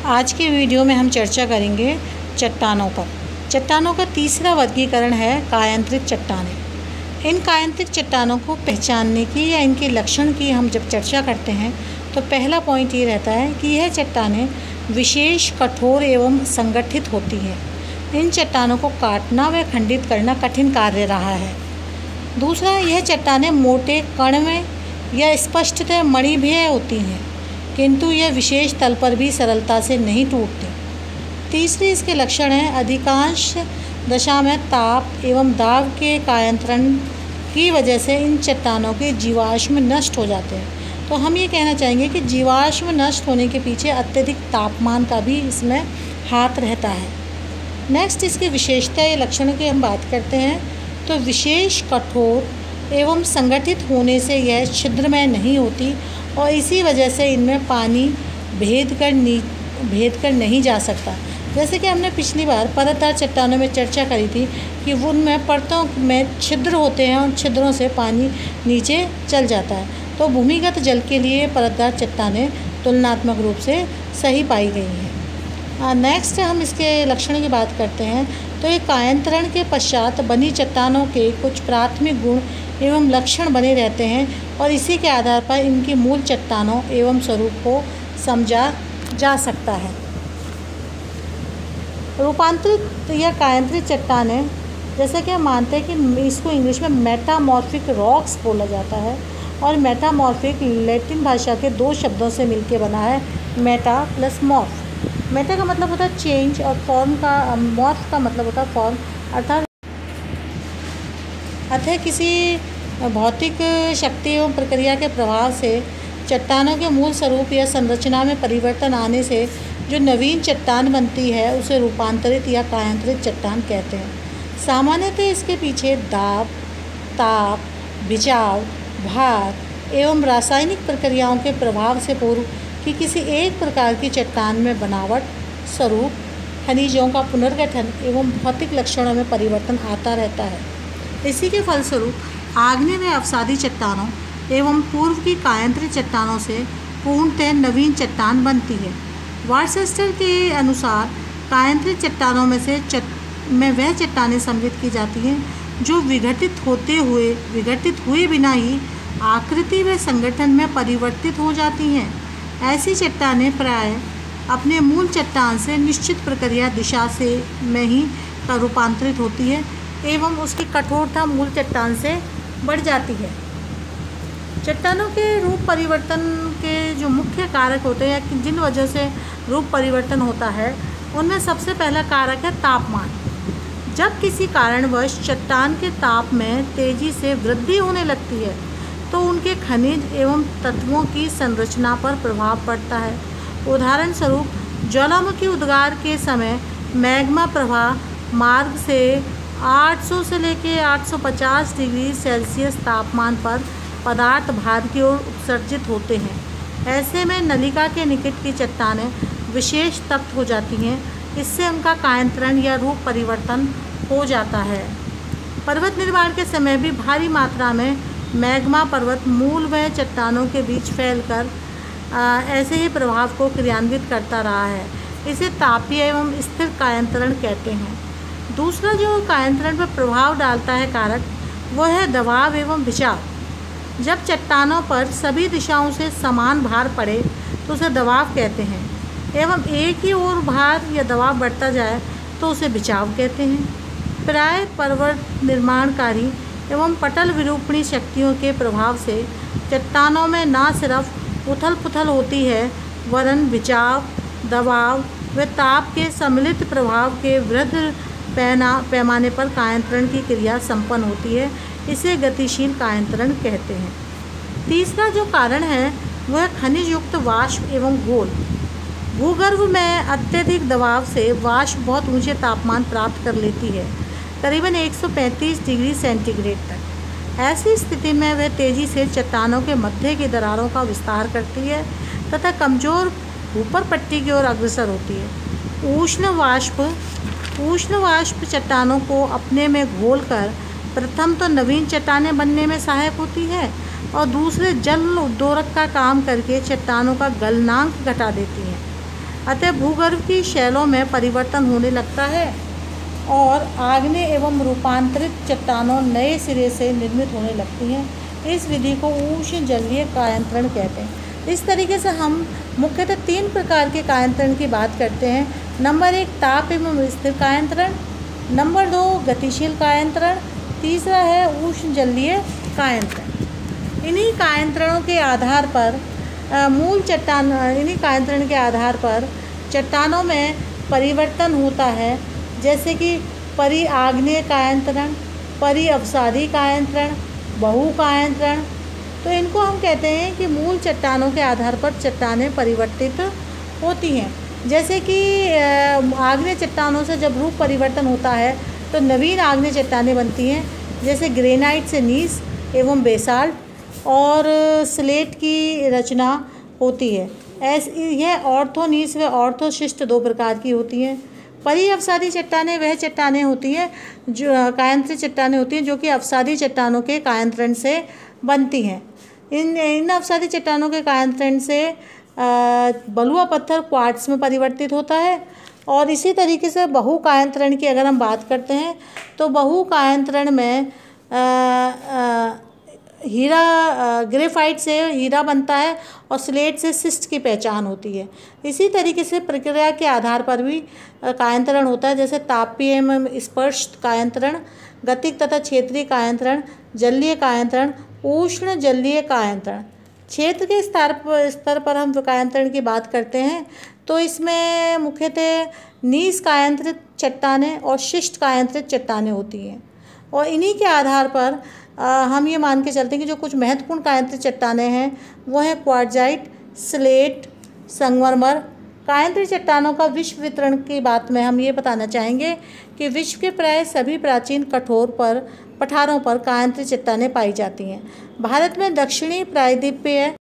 आज के वीडियो में हम चर्चा करेंगे चट्टानों पर। चट्टानों का तीसरा वर्गीकरण है कायांतरित चट्टानें। इन कायांतरित चट्टानों को पहचानने की या इनके लक्षण की हम जब चर्चा करते हैं तो पहला पॉइंट ये रहता है कि यह चट्टानें विशेष कठोर एवं संगठित होती हैं। इन चट्टानों को काटना व खंडित करना कठिन कार्य रहा है। दूसरा, यह चट्टानें मोटे कण में या स्पष्टतः मणिभेय होती हैं, किंतु यह विशेष तल पर भी सरलता से नहीं टूटती। तीसरी इसके लक्षण हैं, अधिकांश दशा में ताप एवं दाब के कायांतरण की वजह से इन चट्टानों के जीवाश्म नष्ट हो जाते हैं। तो हम ये कहना चाहेंगे कि जीवाश्म नष्ट होने के पीछे अत्यधिक तापमान का भी इसमें हाथ रहता है। नेक्स्ट, इसकी विशेषता या लक्षण की हम बात करते हैं तो विशेष कठोर एवं संगठित होने से यह छिद्रमय नहीं होती और इसी वजह से इनमें पानी भेद कर नहीं जा सकता। जैसे कि हमने पिछली बार परतदार चट्टानों में चर्चा करी थी कि उनमें परतों में छिद्र होते हैं और छिद्रों से पानी नीचे चल जाता है। तो भूमिगत जल के लिए परतदार चट्टानें तुलनात्मक रूप से सही पाई गई हैं। नेक्स्ट, हम इसके लक्षण की बात करते हैं तो ये कायांतरण के पश्चात बनी चट्टानों के कुछ प्राथमिक गुण एवं लक्षण बने रहते हैं और इसी के आधार पर इनकी मूल चट्टानों एवं स्वरूप को समझा जा सकता है। रूपांतरित या कायांतरित चट्टानें, जैसे कि हम मानते हैं कि इसको इंग्लिश में मेटामॉर्फिक रॉक्स बोला जाता है और मेटामॉर्फिक लैटिन भाषा के दो शब्दों से मिलकर बना है, मेटा प्लस मॉर्फ। मेटा का मतलब होता है चेंज और मॉर्फ का मतलब होता है फॉर्म, अर्थात किसी भौतिक शक्ति एवं प्रक्रिया के प्रभाव से चट्टानों के मूल स्वरूप या संरचना में परिवर्तन आने से जो नवीन चट्टान बनती है उसे रूपांतरित या कायांतरित चट्टान कहते हैं। सामान्यतः इसके पीछे दाब, ताप, बिजाव, भार एवं रासायनिक प्रक्रियाओं के प्रभाव से पूर्व कि किसी एक प्रकार की चट्टान में बनावट, स्वरूप, खनिजों का पुनर्गठन एवं भौतिक लक्षणों में परिवर्तन आता रहता है। इसी के फलस्वरूप आग्नेय व अवसादी चट्टानों एवं पूर्व की कायांतरित चट्टानों से पूर्णतः नवीन चट्टान बनती है। वार्सेस्टर के अनुसार कायांतरित चट्टानों में वह चट्टानें सम्मिलित की जाती हैं जो विघटित हुए बिना ही आकृति व संगठन में परिवर्तित हो जाती हैं। ऐसी चट्टानें प्रायः अपने मूल चट्टान से निश्चित प्रक्रिया दिशा से में ही रूपांतरित होती है एवं उसकी कठोरता मूल चट्टान से बढ़ जाती है। चट्टानों के रूप परिवर्तन के जो मुख्य कारक होते हैं कि जिन वजह से रूप परिवर्तन होता है उनमें सबसे पहला कारक है तापमान। जब किसी कारणवश चट्टान के ताप में तेज़ी से वृद्धि होने लगती है तो उनके खनिज एवं तत्वों की संरचना पर प्रभाव पड़ता है। उदाहरण स्वरूप ज्वालामुखी उद्गार के समय मैग्मा प्रवाह मार्ग से 800 से लेकर 850 डिग्री सेल्सियस तापमान पर पदार्थ बाहर की ओर उत्सर्जित होते हैं। ऐसे में नलिका के निकट की चट्टानें विशेष तप्त हो जाती हैं। इससे उनका कायांतरण या रूप परिवर्तन हो जाता है। पर्वत निर्माण के समय भी भारी मात्रा में मैग्मा पर्वत मूल व चट्टानों के बीच फैलकर ऐसे ही प्रभाव को क्रियान्वित करता रहा है। इसे तापीय एवं स्थिर कायांतरण कहते हैं। दूसरा जो कायांतरण पर प्रभाव डालता है कारक वो है दबाव एवं बिछाव। जब चट्टानों पर सभी दिशाओं से समान भार पड़े तो उसे दबाव कहते हैं एवं एक ही ओर भार या दबाव बढ़ता जाए तो उसे बिछाव कहते हैं। प्राय पर्वत निर्माणकारी एवं पटल विरूपणी शक्तियों के प्रभाव से चट्टानों में न सिर्फ उथल पुथल होती है वरन बिछाव, दबाव व ताप के सम्मिलित प्रभाव के वृहद पैमाने पर कायांतरण की क्रिया संपन्न होती है। इसे गतिशील कायांतरण कहते हैं। तीसरा जो कारण है वह खनिज युक्त वाष्प एवं घोल। भूगर्भ में अत्यधिक दबाव से वाष्प बहुत ऊंचे तापमान प्राप्त कर लेती है, करीबन 135 डिग्री सेंटीग्रेड तक। ऐसी स्थिति में वह तेज़ी से चट्टानों के मध्य की दरारों का विस्तार करती है तथा कमज़ोर ऊपर पट्टी की ओर अग्रसर होती है। उष्ण वाष्प चट्टानों को अपने में घोलकर प्रथम तो नवीन चट्टानें बनने में सहायक होती है और दूसरे जल उद्दोरक का काम करके चट्टानों का गलनांक घटा देती हैं। अतः भूगर्भ की शैलों में परिवर्तन होने लगता है और आग्नेय एवं रूपांतरित चट्टानों नए सिरे से निर्मित होने लगती हैं। इस विधि को उष्ण जलीय कायांतरण कहते हैं। इस तरीके से हम मुख्यतः 3 प्रकार के कायांतरण की बात करते हैं। नंबर 1 ताप एवं स्थिर कायांतरण, नंबर 2 गतिशील कायांतरण, तीसरा है उष्ण जलीय कायांतरण। इन्हीं कायांतरण के आधार पर चट्टानों में परिवर्तन होता है, जैसे कि परिआग्नेय कायांतरण, परिअवसादी कायांतरण, बहु कायांतरण। तो इनको हम कहते हैं कि मूल चट्टानों के आधार पर चट्टानें परिवर्तित होती हैं। जैसे कि आग्नेय चट्टानों से जब रूप परिवर्तन होता है तो नवीन आग्नेय चट्टानें बनती हैं, जैसे ग्रेनाइट से नीस एवं बेसाल्ट और स्लेट की रचना होती है। यह ऑर्थोनीस व ऑर्थोशिस्ट 2 प्रकार की होती हैं। परिअवसादी चट्टानें वह चट्टानें होती हैं जो कायांतरित चट्टानें होती हैं जो कि अवसादी चट्टानों के कायांतरण से बनती हैं। इन अवसादी चट्टानों के कायांतरण से बलुआ पत्थर क्वार्ट्ज में परिवर्तित होता है। और इसी तरीके से बहु कायांतरण की अगर हम बात करते हैं तो बहु कायांतरण में हीरा ग्रेफाइट से हीरा बनता है और स्लेट से सिस्ट की पहचान होती है। इसी तरीके से प्रक्रिया के आधार पर भी कायांतरण होता है, जैसे तापीय एवं स्पर्श कायांतरण, गतिक तथा क्षेत्रीय कायांतरण, जलीय कायांतरण, उष्ण जलीय कायांतरण। क्षेत्र के स्तर पर हम कायांतरण की बात करते हैं तो इसमें मुख्यतः नीस कायांतरित चट्टानें और शिष्ट कायांतरित चट्टानें होती हैं। और इन्हीं के आधार पर हम ये मान के चलते हैं कि जो कुछ महत्वपूर्ण कायांतरित चट्टानें हैं वो हैं क्वार्ट्जाइट, स्लेट, संगमरमर। कायांतरित चट्टानों का विश्व वितरण की बात में हम ये बताना चाहेंगे कि विश्व के प्राय सभी प्राचीन कठोर पठारों पर कायांतरित चट्टानें पाई जाती हैं। भारत में दक्षिणी प्रायद्वीपीय